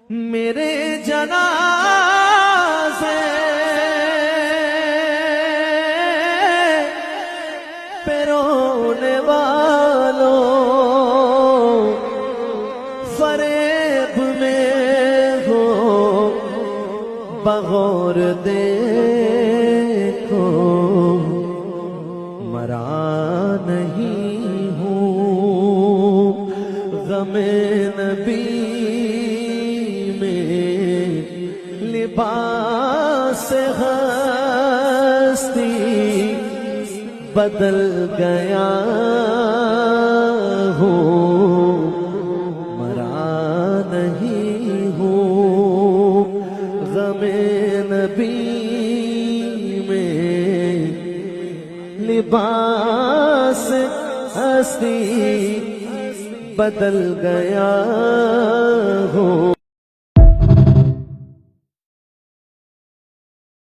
میرے جنازے پہ رونے والوں فریب میں ہو بغور دیکھو مرا نہیں ہوں غم نبی لباس ہستی بدل گیا ہوں مرا نہیں ہوں غم نبی میں لباس ہستی بدل گیا ہوں